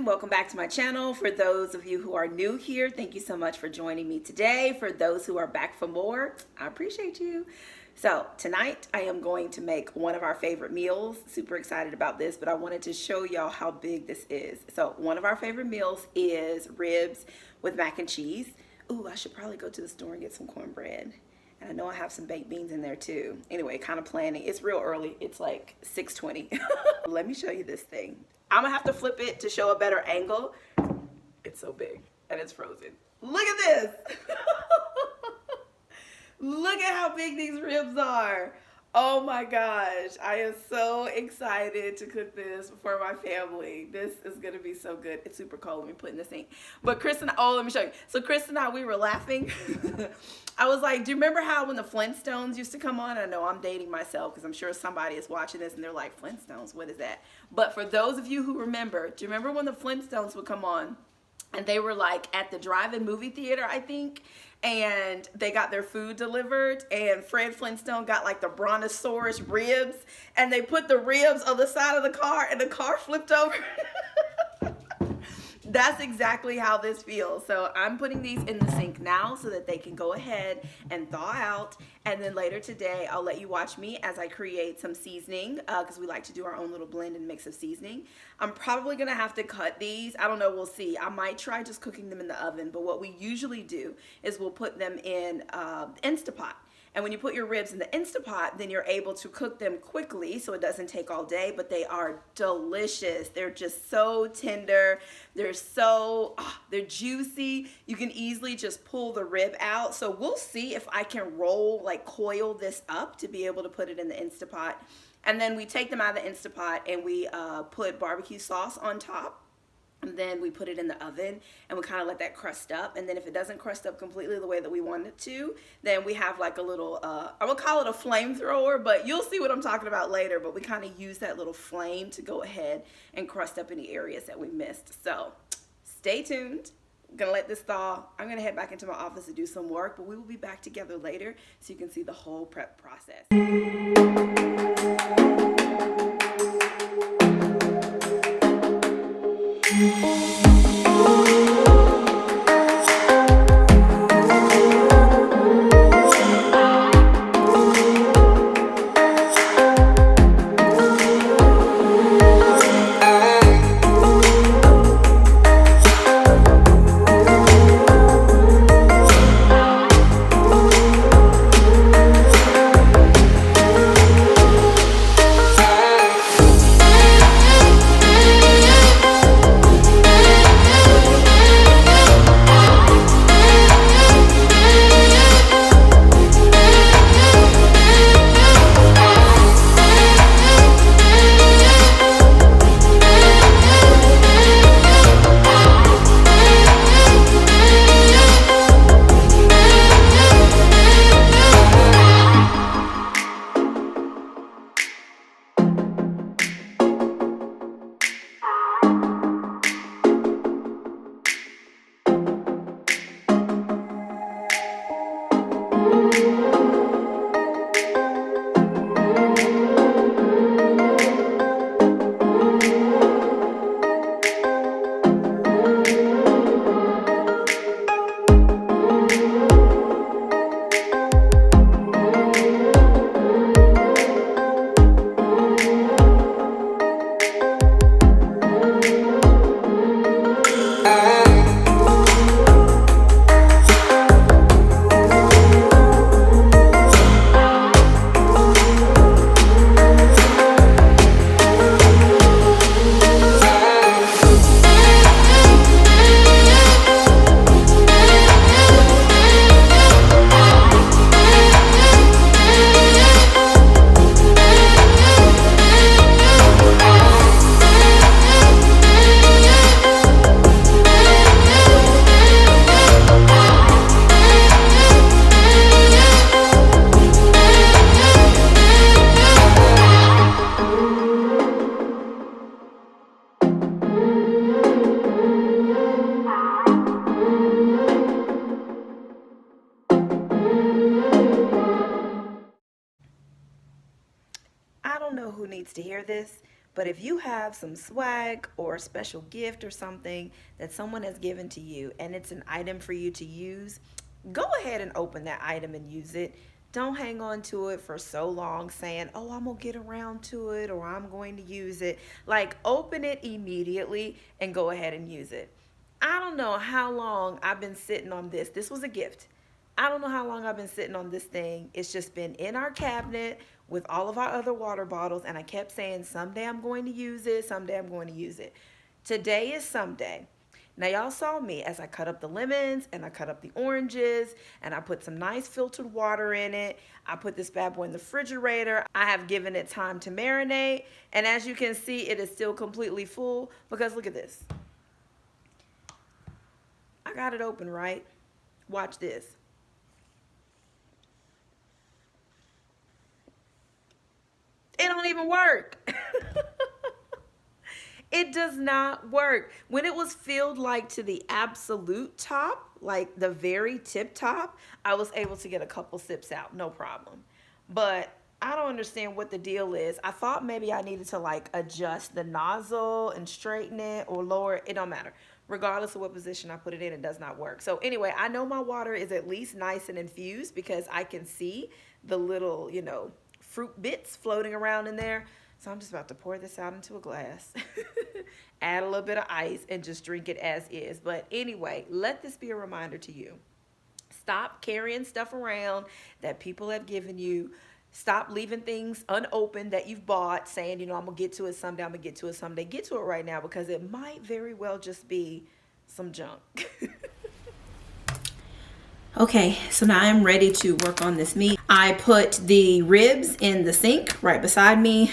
everyone, welcome back to my channel. For those of you who are new here, thank you so much for joining me today. For those who are back for more, I appreciate you. So tonight I am going to make one of our favorite meals. Super excited about this, but I wanted to show y'all how big this is. So one of our favorite meals is ribs with mac and cheese. Ooh, I should probably go to the store and get some cornbread. And I know I have some baked beans in there too. Anyway, kind of planning. It's real early. It's like 6:20. Let me show you this thing. I'm gonna have to flip it to show a better angle. It's so big and it's frozen. Look at this. Look at how big these ribs are. Oh my gosh, I am so excited to cook this for my family. This is gonna be so good. It's super cold, let me put in the sink. But Chris and I, oh, let me show you. So Chris and I, we were laughing. I was like, do you remember how when the Flintstones used to come on? I know I'm dating myself because I'm sure somebody is watching this and they're like, Flintstones, what is that? But for those of you who remember, do you remember when the Flintstones would come on? And they were like at the drive-in movie theater, I think, and they got their food delivered, and Fred Flintstone got like the brontosaurus ribs, and they put the ribs on the side of the car, and the car flipped over. That's exactly how this feels. So I'm putting these in the sink now so that they can go ahead and thaw out. And then later today, I'll let you watch me as I create some seasoning because we like to do our own little blend and mix of seasoning. I'm probably going to have to cut these. I don't know. We'll see. I might try just cooking them in the oven. But what we usually do is we'll put them in Instapot. And when you put your ribs in the Instapot, then you're able to cook them quickly so it doesn't take all day, but they are delicious. They're just so tender. They're so, they're juicy. You can easily just pull the rib out. So we'll see if I can coil this up to be able to put it in the Instapot. And then we take them out of the Instapot and we put barbecue sauce on top. And then we put it in the oven and we kind of let that crust up. And then if it doesn't crust up completely the way that we want it to, then we have like a little, I'm gonna call it a flamethrower, but you'll see what I'm talking about later. But we kind of use that little flame to go ahead and crust up any areas that we missed. So stay tuned. I'm gonna let this thaw. I'm gonna head back into my office to do some work, but we will be back together later so you can see the whole prep process. I don't know who needs to hear this, But if you have some swag or a special gift or something that someone has given to you and it's an item for you to use, go ahead and open that item and use it. Don't hang on to it for so long saying, oh, I'm going to get around to it or I'm going to use it. Like, open it immediately and go ahead and use it. I don't know how long I've been sitting on this. This was a gift. I don't know how long I've been sitting on this thing. It's just been in our cabinet with all of our other water bottles, and I kept saying, someday I'm going to use it, someday I'm going to use it. Today is someday. Now, y'all saw me as I cut up the lemons and I cut up the oranges and I put some nice filtered water in it. I put this bad boy in the refrigerator. I have given it time to marinate, and as you can see, it is still completely full because look at this. I got it open, right? Watch this. It don't even work. It does not work. When it was filled like to the absolute top, like the very tip top, I was able to get a couple sips out, no problem. But I don't understand what the deal is. I thought maybe I needed to like adjust the nozzle and straighten it or lower it. It don't matter. Regardless of what position I put it in, it does not work. So anyway, I know my water is at least nice and infused because I can see the little, you know, fruit bits floating around in there. So I'm just about to pour this out into a glass, add a little bit of ice, and just drink it as is. But anyway, let this be a reminder to you. Stop carrying stuff around that people have given you. Stop leaving things unopened that you've bought, saying, you know, I'm going to get to it someday, I'm going to get to it someday. Get to it right now because it might very well just be some junk. Okay, so now I'm ready to work on this meat. I put the ribs in the sink right beside me.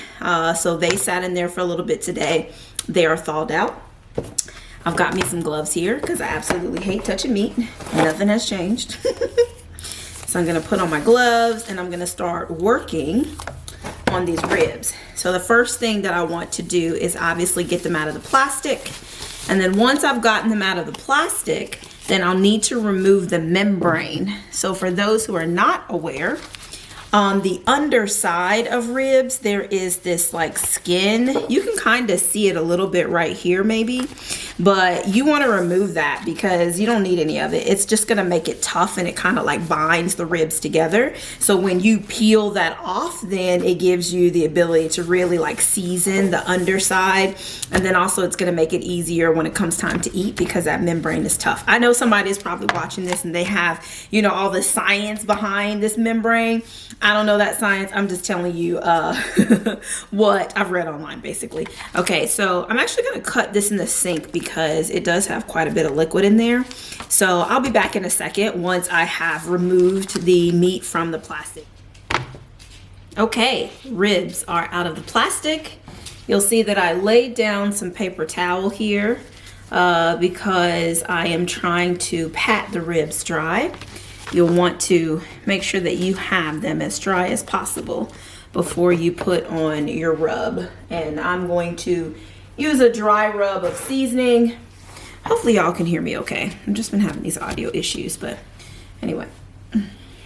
So they sat in there for a little bit today. They are thawed out. I've got me some gloves here because I absolutely hate touching meat. Nothing has changed. So I'm gonna put on my gloves and I'm gonna start working on these ribs. So the first thing that I want to do is obviously get them out of the plastic. And then once I've gotten them out of the plastic, then I'll need to remove the membrane. So for those who are not aware, on the underside of ribs, there is this like skin. You can kind of see it a little bit right here maybe, but you want to remove that because you don't need any of it. It's just going to make it tough and it kind of like binds the ribs together. So when you peel that off, then it gives you the ability to really like season the underside. And then also it's going to make it easier when it comes time to eat because that membrane is tough. I know somebody is probably watching this and they have, you know, all the science behind this membrane. I don't know that science. I'm just telling you what I've read online, basically. Okay, so I'm actually going to cut this in the sink because it does have quite a bit of liquid in there. So I'll be back in a second once I have removed the meat from the plastic. Okay, ribs are out of the plastic. You'll see that I laid down some paper towel here because I am trying to pat the ribs dry. You'll want to make sure that you have them as dry as possible before you put on your rub. And I'm going to use a dry rub of seasoning. Hopefully y'all can hear me okay. I've just been having these audio issues, but anyway,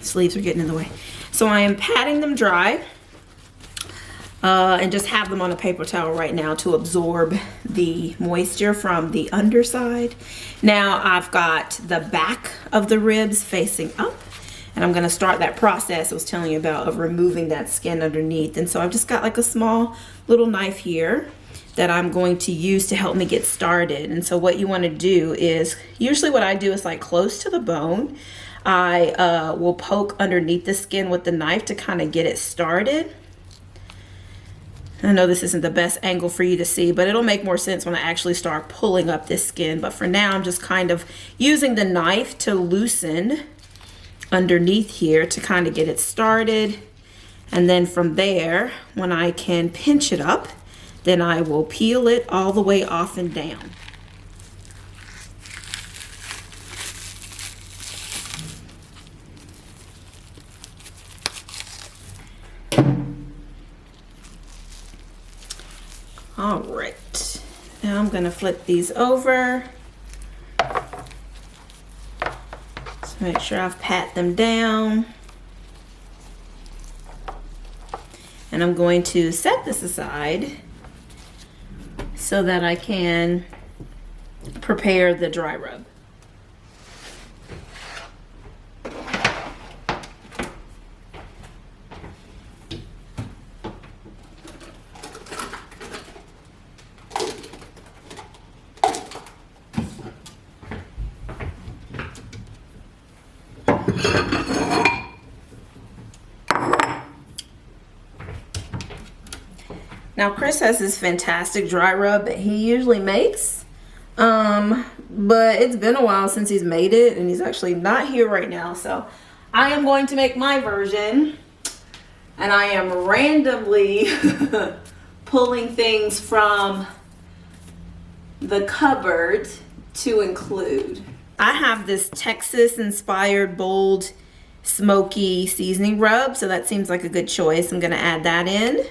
sleeves are getting in the way. So I am patting them dry and just have them on a paper towel right now to absorb the moisture from the underside. Now I've got the back of the ribs facing up and I'm gonna start that process I was telling you about of removing that skin underneath. And so I've just got like a small little knife here that I'm going to use to help me get started. And so what you wanna do is, usually what I do is like close to the bone. I will poke underneath the skin with the knife to kind of get it started. I know this isn't the best angle for you to see, but it'll make more sense when I actually start pulling up this skin. But for now, I'm just kind of using the knife to loosen underneath here to kind of get it started. And then from there, when I can pinch it up, then I will peel it all the way off and down. All right, now I'm gonna flip these over. Just make sure I've pat them down. And I'm going to set this aside so that I can prepare the dry rub. Now Chris has this fantastic dry rub that he usually makes, but it's been a while since he's made it, and he's actually not here right now, so I am going to make my version, and I am randomly pulling things from the cupboard to include. I have this Texas inspired bold smoky seasoning rub, so that seems like a good choice. I'm gonna add that in.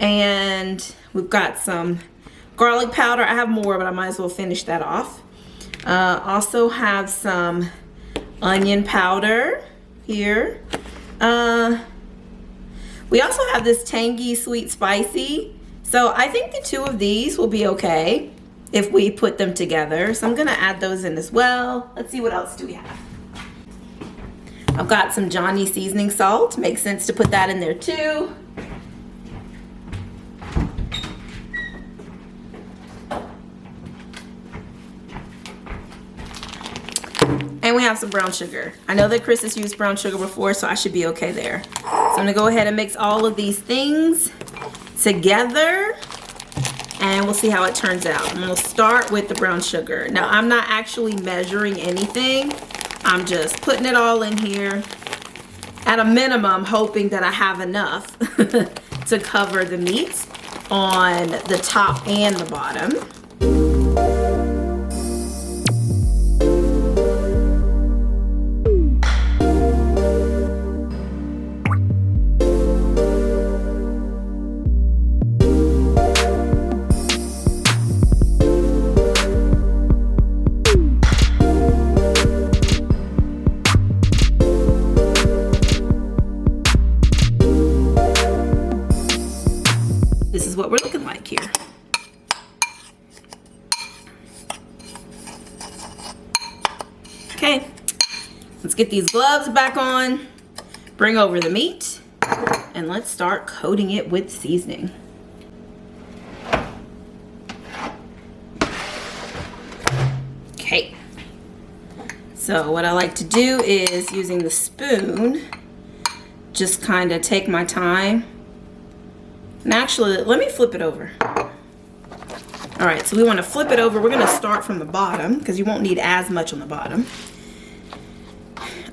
And we've got some garlic powder. I have more, but I might as well finish that off. Also have some onion powder here. We also have this tangy sweet spicy. So I think the two of these will be okay if we put them together. So I'm gonna add those in as well. Let's see, what else do we have? I've got some Johnny seasoning salt. Makes sense to put that in there too. And we have some brown sugar. I know that Chris has used brown sugar before, so I should be okay there. So I'm gonna go ahead and mix all of these things together, and we'll see how it turns out. I'm gonna start with the brown sugar. Now, I'm not actually measuring anything. I'm just putting it all in here at a minimum, hoping that I have enough to cover the meat on the top and the bottom. This is what we're looking like here. Okay, let's get these gloves back on, bring over the meat, and let's start coating it with seasoning. Okay, so what I like to do is, using the spoon, just kind of take my time. And actually, let me flip it over. All right, so we want to flip it over. We're going to start from the bottom because you won't need as much on the bottom.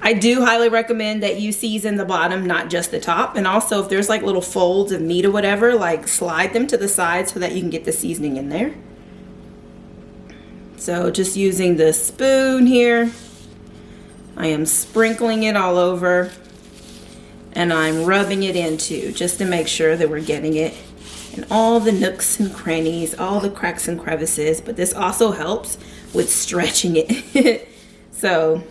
I do highly recommend that you season the bottom, not just the top. And also, if there's like little folds of meat or whatever, like slide them to the side so that you can get the seasoning in there. So just using the spoon here, I am sprinkling it all over. And I'm rubbing it in too, just to make sure that we're getting it in all the nooks and crannies, all the cracks and crevices. But this also helps with stretching it. So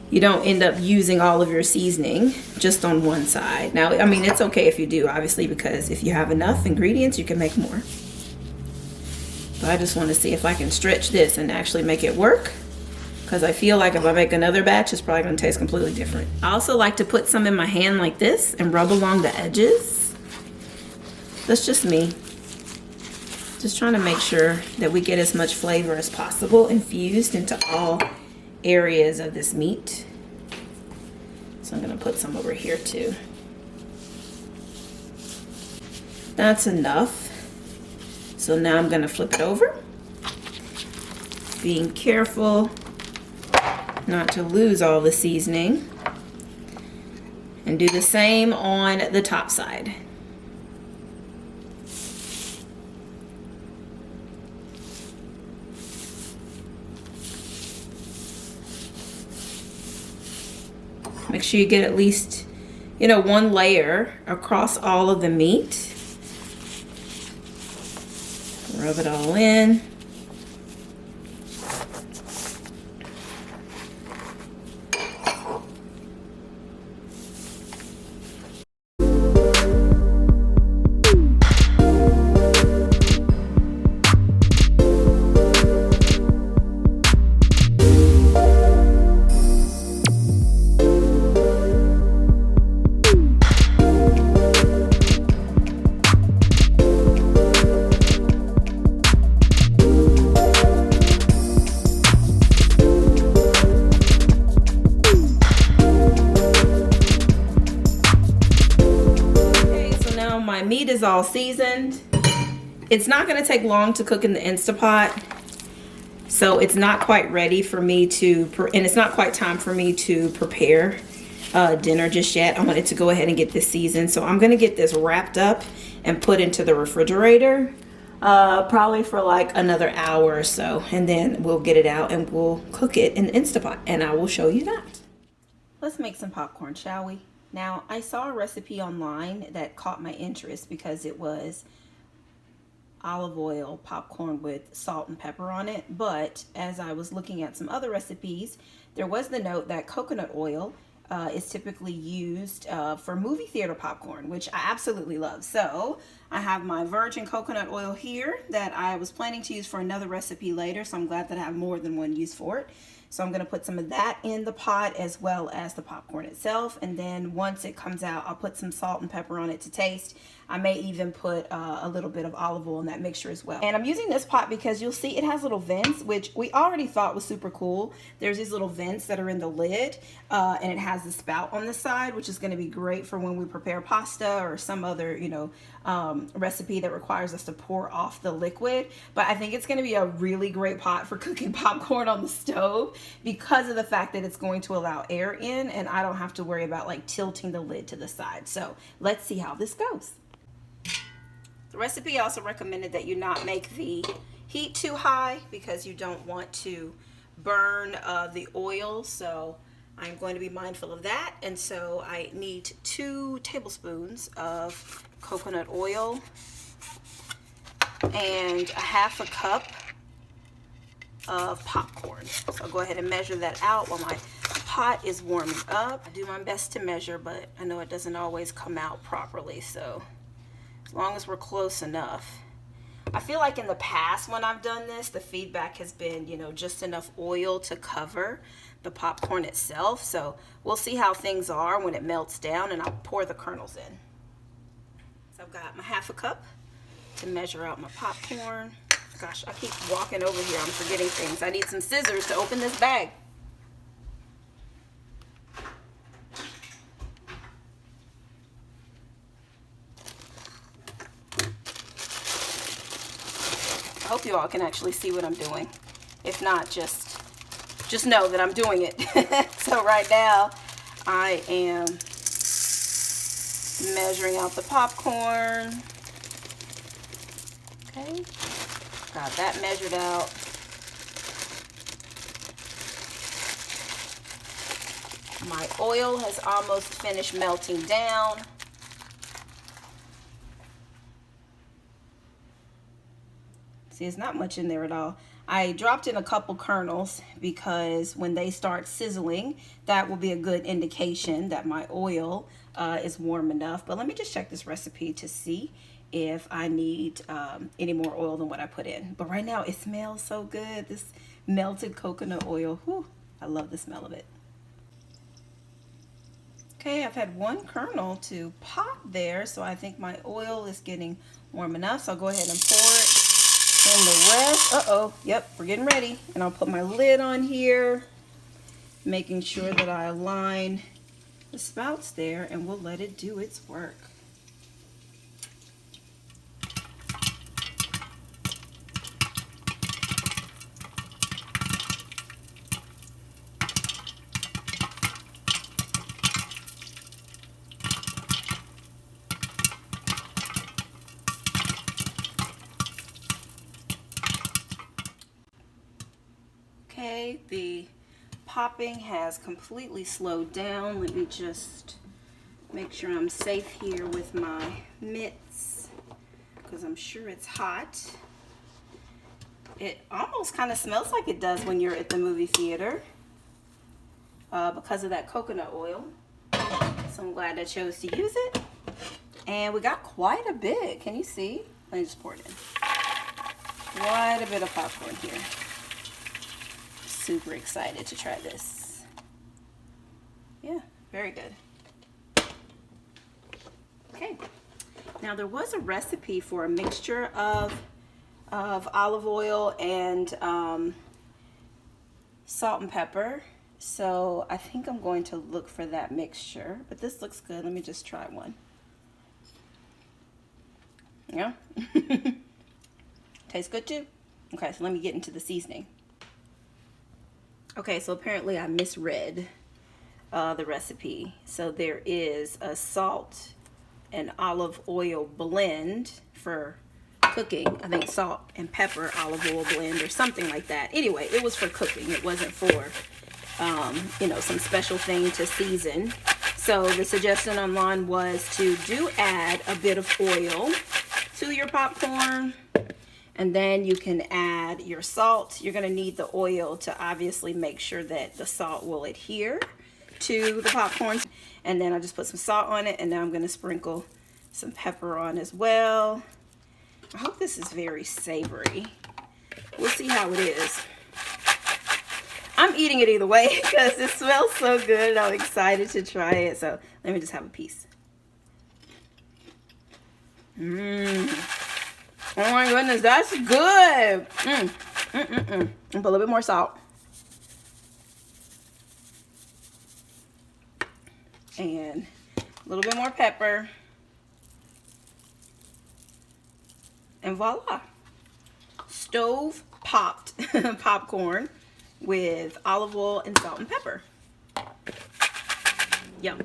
you don't end up using all of your seasoning just on one side. Now, I mean, it's okay if you do, obviously, because if you have enough ingredients, you can make more. But I just want to see if I can stretch this and actually make it work, because I feel like if I make another batch, it's probably going to taste completely different. I also like to put some in my hand like this and rub along the edges. That's just me. Just trying to make sure that we get as much flavor as possible infused into all areas of this meat. So I'm going to put some over here too. That's enough. So now I'm going to flip it over, being careful not to lose all the seasoning, and do the same on the top side. Make sure you get at least, one layer across all of the meat. Rub it all in. my meat is all seasoned. It's not going to take long to cook in the Instapot. So it's not quite ready for me to, and it's not quite time for me to prepare dinner just yet. I wanted to go ahead and get this seasoned. So I'm going to get this wrapped up and put into the refrigerator. Probably for like another hour or so, and then we'll get it out and we'll cook it in the Instapot, and I will show you that. Let's make some popcorn, shall we? Now, I saw a recipe online that caught my interest because it was olive oil popcorn with salt and pepper on it, but as I was looking at some other recipes, there was the note that coconut oil is typically used for movie theater popcorn, which I absolutely love. So I have my virgin coconut oil here that I was planning to use for another recipe later, so I'm glad that I have more than one use for it. So I'm going to put some of that in the pot as well as the popcorn itself, and then once it comes out, I'll put some salt and pepper on it to taste. I may even put a little bit of olive oil in that mixture as well. And I'm using this pot because you'll see it has little vents, which we already thought was super cool. There's these little vents that are in the lid, and it has the spout on the side, which is going to be great for when we prepare pasta or some other, recipe that requires us to pour off the liquid. But I think it's going to be a really great pot for cooking popcorn on the stove because of the fact that it's going to allow air in, and I don't have to worry about like tilting the lid to the side. So let's see how this goes. The recipe also recommended that you not make the heat too high because you don't want to burn the oil. So I'm going to be mindful of that. And so I need 2 tablespoons of coconut oil and a half a cup of popcorn. So I'll go ahead and measure that out while my pot is warming up. I do my best to measure, but I know it doesn't always come out properly. So as long as we're close enough. I feel like in the past when I've done this, the feedback has been, just enough oil to cover the popcorn itself. So we'll see how things are when it melts down, and I'll pour the kernels in. So I've got my half a cup to measure out my popcorn. Gosh, I keep walking over here. I'm forgetting things. I need some scissors to open this bag. I hope you all can actually see what I'm doing. If not, just know that I'm doing it. So right now, I am measuring out the popcorn. Okay, got that measured out. My oil has almost finished melting down. See, it's not much in there at all. I dropped in a couple kernels because when they start sizzling, that will be a good indication that my oil is warm enough. But let me just check this recipe to see if I need any more oil than what I put in. But right now it smells so good. This melted coconut oil. Whew, I love the smell of it. Okay, I've had 1 kernel to pop there, so I think my oil is getting warm enough. So I'll go ahead and pour it in the rest. Uh-oh, yep, we're getting ready. And I'll put my lid on here, making sure that I align the spouts there, and we'll let it do its work. Okay, the popping has completely slowed down. Let me just make sure I'm safe here with my mitts because I'm sure it's hot. It almost kind of smells like it does when you're at the movie theater because of that coconut oil. So I'm glad I chose to use it. And we got quite a bit. Can you see? Let me just pour it in. Quite a bit of popcorn here. Super excited to try this. Yeah, very good. Okay, now there was a recipe for a mixture of olive oil and salt and pepper, so I think I'm going to look for that mixture, but this looks good. Let me just try one. Yeah. Tastes good too. Okay, so let me get into the seasoning. Okay, so apparently I misread the recipe. So there is a salt and olive oil blend for cooking. I think salt and pepper olive oil blend or something like that. Anyway, it was for cooking. It wasn't for you know, some special thing to season. So the suggestion online was to add a bit of oil to your popcorn, and then you can add your salt. You're going to need the oil to obviously make sure that the salt will adhere to the popcorn. And then I just put some salt on it, and now I'm going to sprinkle some pepper on as well. I hope this is very savory. We'll see how it is. I'm eating it either way because it smells so good. I'm excited to try it. So let me just have a piece. Oh my goodness, that's good. And put a little bit more salt. And a little bit more pepper. And voila. Stove popped popcorn with olive oil and salt and pepper. Yum.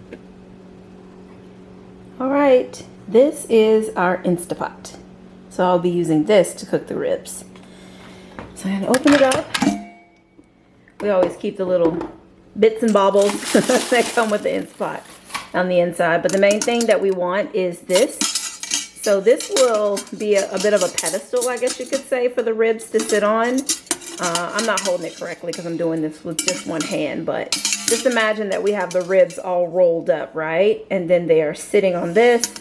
All right, this is our Instapot. So I'll be using this to cook the ribs. So I'm gonna open it up. We always keep the little bits and baubles that come with the Instapot on the inside. But the main thing that we want is this. So this will be a bit of a pedestal, I guess you could say, for the ribs to sit on. I'm not holding it correctly because I'm doing this with just one hand, but just imagine that we have the ribs all rolled up, right? And then they are sitting on this,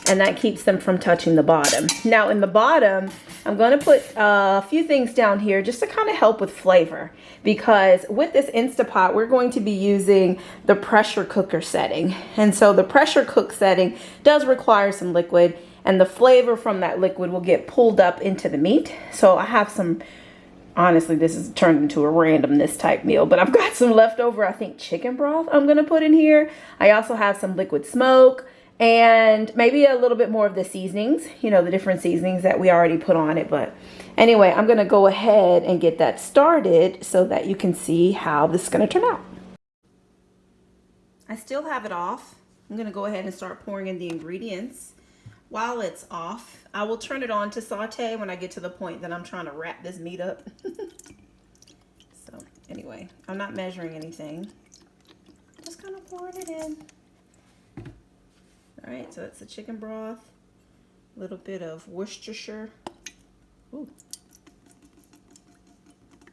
and that keeps them from touching the bottom. Now in the bottom, I'm going to put a few things down here just to kind of help with flavor, because with this Instapot, we're going to be using the pressure cooker setting. And so the pressure cook setting does require some liquid, and the flavor from that liquid will get pulled up into the meat. So I have some, honestly, this is turned into a randomness type meal, but I've got some leftover, I think, chicken broth I'm going to put in here. I also have some liquid smoke and maybe a little bit more of the seasonings, you know, the different seasonings that we already put on it. But anyway, I'm going to go ahead and get that started so that you can see how this is going to turn out. I still have it off. I'm going to go ahead and start pouring in the ingredients. While it's off, I will turn it on to saute when I get to the point that I'm trying to wrap this meat up. So anyway, I'm not measuring anything. Just kind of pouring it in. All right, so that's the chicken broth. A little bit of Worcestershire. Ooh.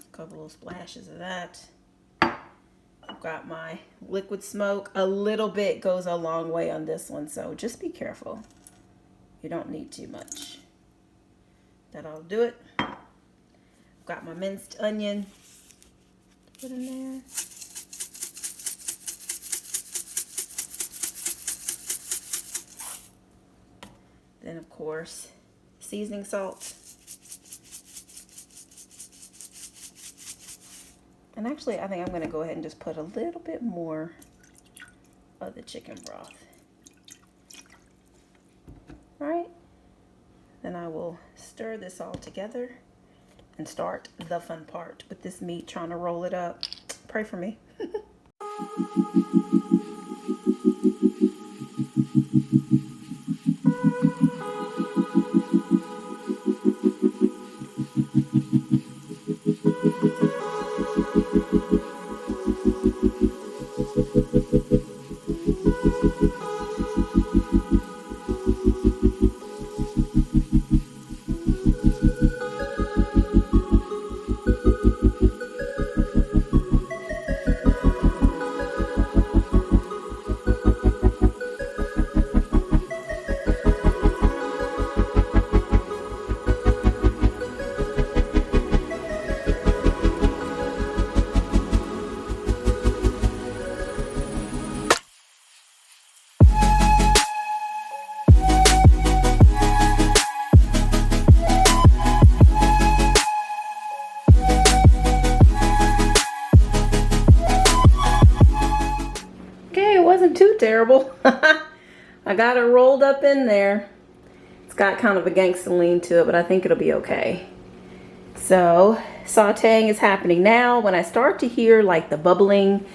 A couple of splashes of that. I've got my liquid smoke. A little bit goes a long way on this one, so just be careful. You don't need too much. That'll do it. Got my minced onion. Put in there. Then, of course, seasoning salt. And actually, I think I'm going to go ahead and just put a little bit more of the chicken broth. All right. Then I will stir this all together and start the fun part with this meat, trying to roll it up. Pray for me. Too terrible. I got it rolled up in there. It's got kind of a gangster lean to it, but I think it'll be okay. So sauteing is happening now. When I start to hear like the bubbling,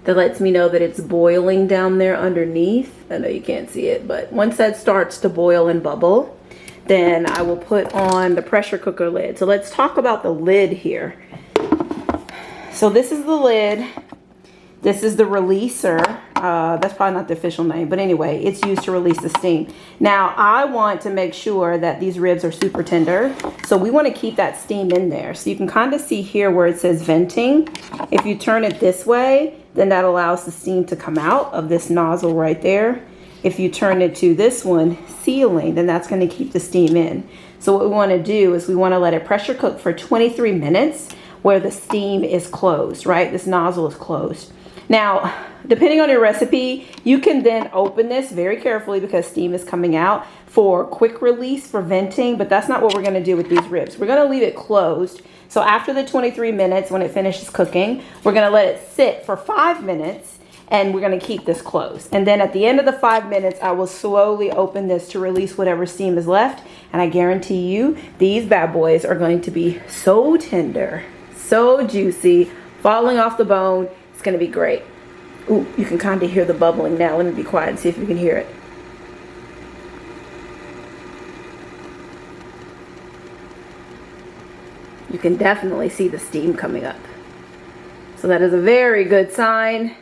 that lets me know that it's boiling down there underneath. I know you can't see it, but once that starts to boil and bubble, then I will put on the pressure cooker lid. So let's talk about the lid here. So this is the lid. This is the releaser. That's probably not the official name, but anyway, it's used to release the steam. Now, I want to make sure that these ribs are super tender, so we want to keep that steam in there. So you can kind of see here where it says venting. If you turn it this way, then that allows the steam to come out of this nozzle right there. If you turn it to this one, sealing, then that's going to keep the steam in. So what we want to do is we want to let it pressure cook for 23 minutes where the steam is closed, right? This nozzle is closed. Now, depending on your recipe, you can then open this very carefully because steam is coming out for quick release for venting, but that's not what we're going to do with these ribs. We're going to leave it closed. So after the 23 minutes, when it finishes cooking, we're going to let it sit for 5 minutes and we're going to keep this closed. And then at the end of the 5 minutes, I will slowly open this to release whatever steam is left. And I guarantee you, these bad boys are going to be so tender, so juicy, falling off the bone. It's going to be great. Ooh, you can kind of hear the bubbling now. Let me be quiet and see if you can hear it. You can definitely see the steam coming up. So that is a very good sign.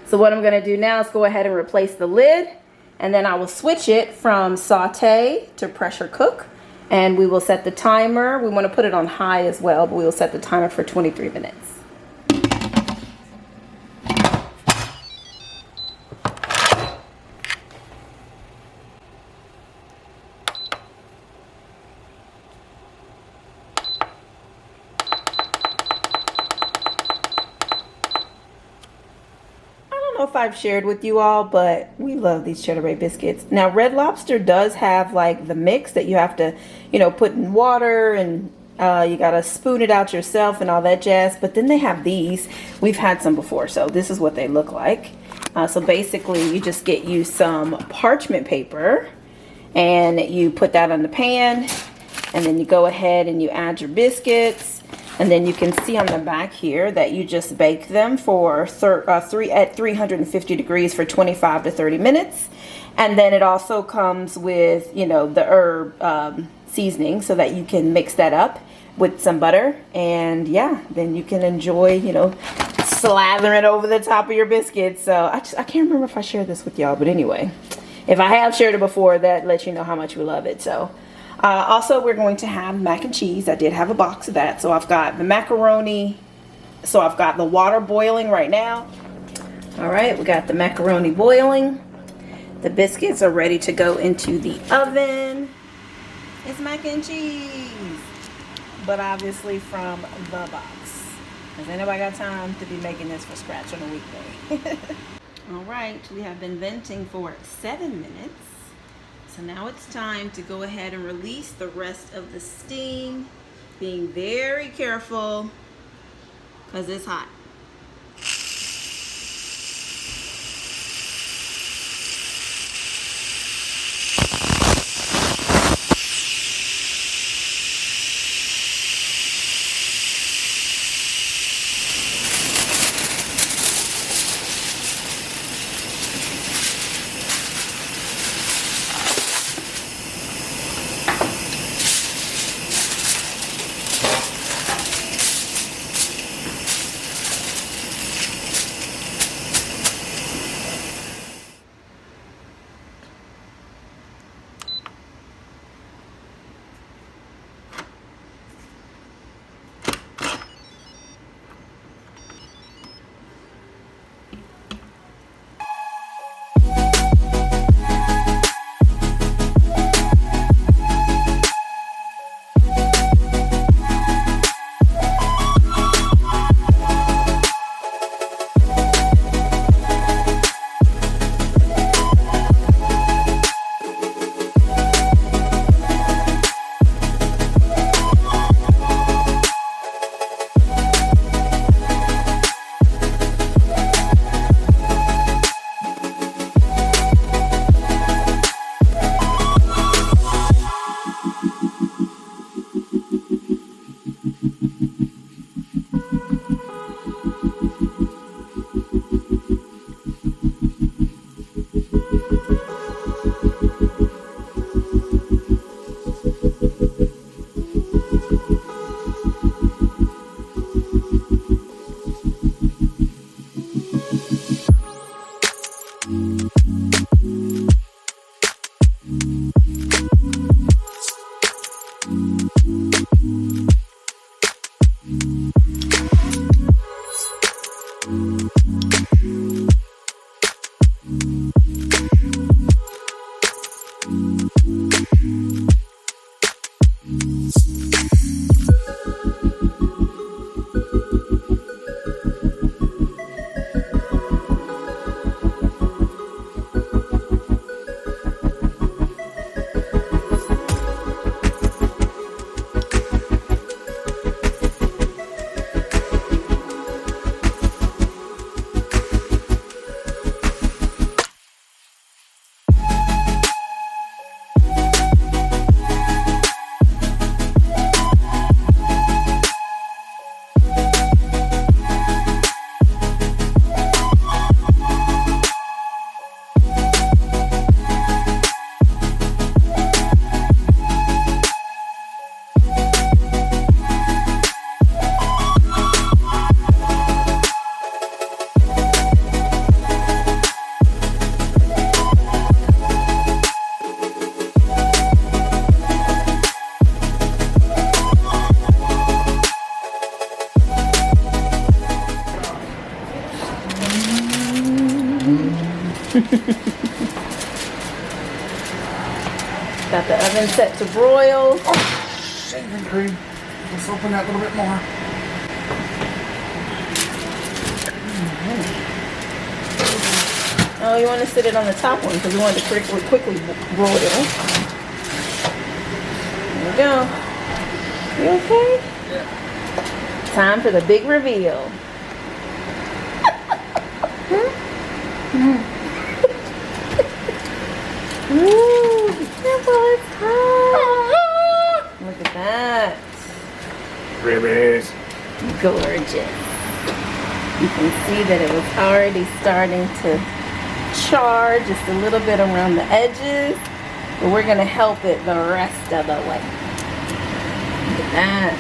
So what I'm going to do now is go ahead and replace the lid, and then I will switch it from saute to pressure cook, and we will set the timer. We want to put it on high as well, but we will set the timer for 23 minutes. If I've shared with you all, but we love these Cheddar Bay biscuits. Now, Red Lobster does have like the mix that you have to, you know, put in water, and you gotta spoon it out yourself and all that jazz. But then they have these. We've had some before, so this is what they look like. So basically, you just get you some parchment paper, and you put that on the pan, and then you go ahead and you add your biscuits. And then you can see on the back here that you just bake them for at 350 degrees for 25 to 30 minutes. And then it also comes with, you know, the herb seasoning so that you can mix that up with some butter. And yeah, then you can enjoy, you know, slathering over the top of your biscuits. So I can't remember if I shared this with y'all, but anyway, if I have shared it before, that lets you know how much we love it. So. Also, we're going to have mac and cheese. I did have a box of that. So I've got the macaroni. So I've got the water boiling right now. All right, we got the macaroni boiling. The biscuits are ready to go into the oven. It's mac and cheese, but obviously from the box. Because ain't nobody got time to be making this from scratch on a weekday. All right, we have been venting for 7 minutes. So now it's time to go ahead and release the rest of the steam, being very careful because it's hot. Got the oven set to broil. Oh, shaving cream. Let's open that a little bit more. Oh, you want to sit it on the top one because we want it to quickly broil. There we go. You okay? Yeah. Time for the big reveal. Ooh, it's hot. Look at that. Ribbies. Gorgeous. You can see that it was already starting to char just a little bit around the edges, but we're going to help it the rest of the way. Look at that.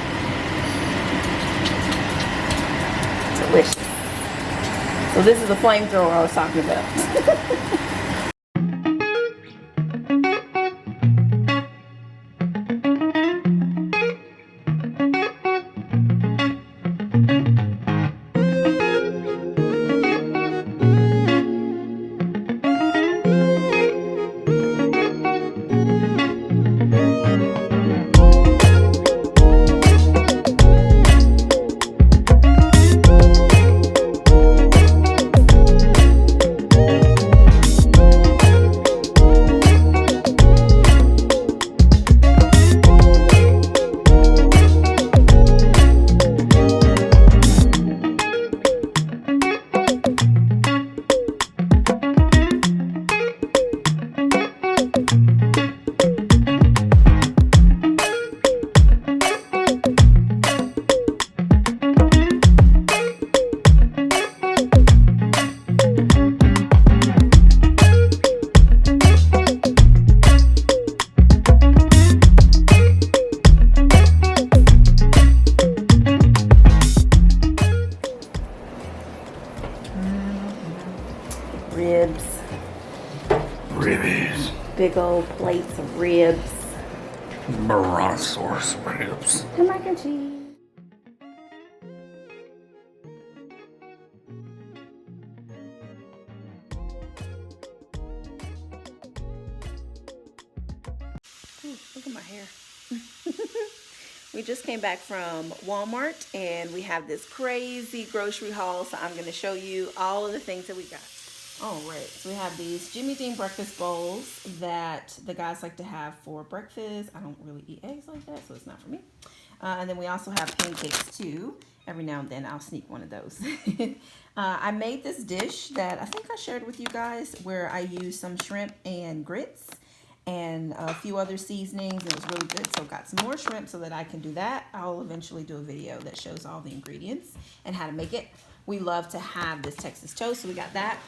Delicious. So this is the flamethrower I was talking about. Ribs. Ribbies. Big old plates of ribs. Brontosaurus ribs. And mac and cheese. Ooh, look at my hair. We just came back from Walmart and we have this crazy grocery haul, so I'm going to show you all of the things that we got. All right, so we have these Jimmy Dean breakfast bowls that the guys like to have for breakfast. I don't really eat eggs like that, so it's not for me. And then we also have pancakes too. Every now and then I'll sneak one of those. I made this dish that I think I shared with you guys where I used some shrimp and grits and a few other seasonings. It was really good, so got some more shrimp so that I can do that. I'll eventually do a video that shows all the ingredients and how to make it. We love to have this Texas toast, so we got that.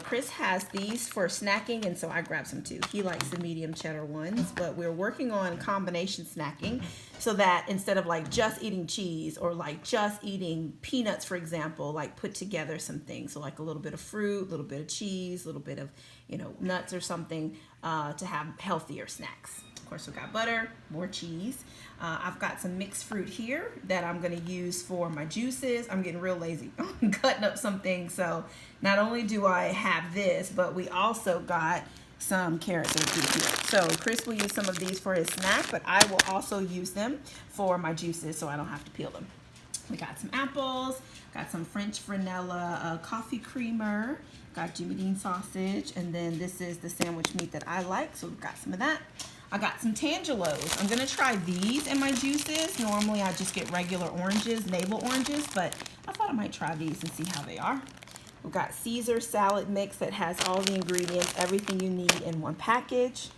Chris has these for snacking, and so I grabbed some too. He likes the medium cheddar ones, but we're working on combination snacking so that instead of like just eating cheese or like just eating peanuts, for example, like put together some things. So like a little bit of fruit, a little bit of cheese, a little bit of, you know, nuts or something to have healthier snacks. Of course, we've got butter, more cheese. I've got some mixed fruit here that I'm going to use for my juices. I'm getting real lazy. I'm cutting up some things. So not only do I have this, but we also got some carrots that are here. So Chris will use some of these for his snack, but I will also use them for my juices so I don't have to peel them. We got some apples, got some French vanilla coffee creamer, got Jimmy Dean sausage, and then this is the sandwich meat that I like, so we've got some of that. I got some tangelos. I'm gonna try these in my juices. Normally I just get regular oranges, navel oranges, but I thought I might try these and see how they are. We've got Caesar salad mix that has all the ingredients, everything you need in one package.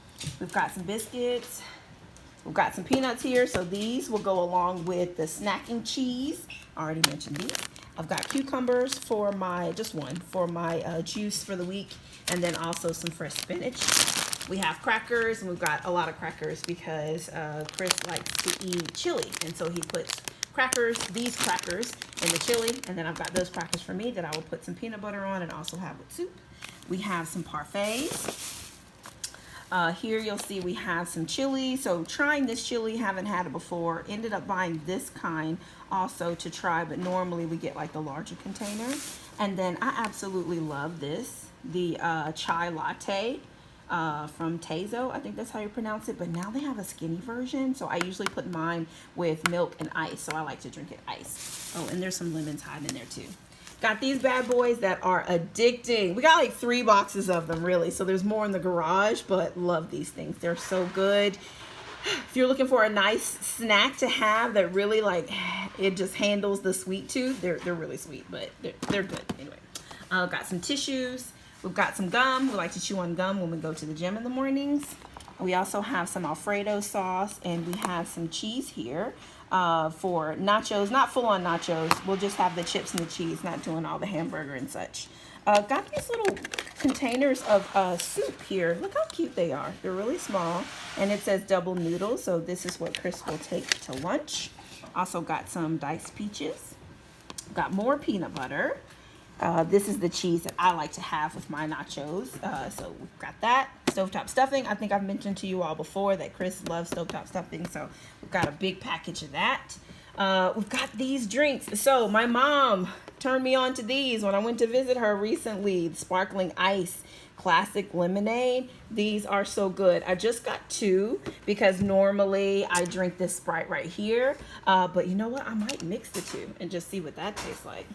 We've got some biscuits. We've got some peanuts here, so these will go along with the snacking cheese. I already mentioned these. I've got cucumbers for my, just one, for my juice for the week, and then also some fresh spinach. We have crackers, and we've got a lot of crackers because Chris likes to eat chili, and so he puts crackers, these crackers, in the chili, and then I've got those crackers for me that I will put some peanut butter on and also have with soup. We have some parfaits. Here you'll see we have some chili. So trying this chili, haven't had it before. Ended up buying this kind also to try, but normally we get like the larger container. And then I absolutely love this, the chai latte from Tezo. I think that's how you pronounce it, but now they have a skinny version. So I usually put mine with milk and ice. So I like to drink it iced. Oh, and there's some lemons hiding in there too. Got these bad boys that are addicting. We got like 3 boxes of them really. So there's more in the garage, but love these things. They're so good. If you're looking for a nice snack to have that really like, it just handles the sweet tooth, they're really sweet, but they're good. Anyway, got some tissues. We've got some gum. We like to chew on gum when we go to the gym in the mornings. We also have some Alfredo sauce, and we have some cheese here for nachos. Not full-on nachos. We'll just have the chips and the cheese, not doing all the hamburger and such. Got these little containers of soup here. Look how cute they are. They're really small, and it says double noodles, so this is what Chris will take to lunch. Also got some diced peaches. Got more peanut butter. This is the cheese that I like to have with my nachos. So we've got that. Stovetop stuffing. I think I've mentioned to you all before that Chris loves stovetop stuffing. So we've got a big package of that. We've got these drinks. So my mom turned me on to these when I went to visit her recently. Sparkling ice, classic lemonade. These are so good. I just got 2 because normally I drink this Sprite right here. But you know what? I might mix the 2 and just see what that tastes like.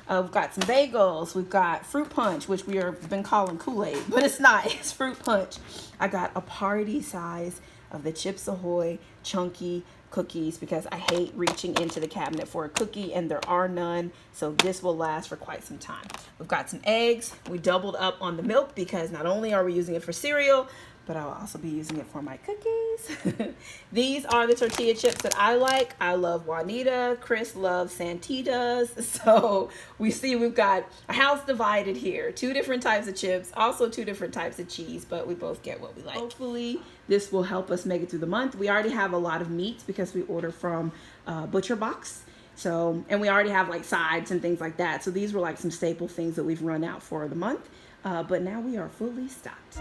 We've got some bagels. We've got fruit punch, which we have been calling Kool-Aid, but it's not. It's fruit punch. I got a party size of the Chips Ahoy chunky cookies because I hate reaching into the cabinet for a cookie and there are none. So this will last for quite some time. We've got some eggs. We doubled up on the milk because not only are we using it for cereal, but I'll also be using it for my cookies. These are the tortilla chips that I like. I love Juanita. Chris loves Santitas. So we see we've got a house divided here. 2 different types of chips, also 2 different types of cheese, but we both get what we like. Hopefully this will help us make it through the month. We already have a lot of meats because we order from Butcher Box. So, and we already have like sides and things like that. So these were like some staple things that we've run out for the month. But now we are fully stocked.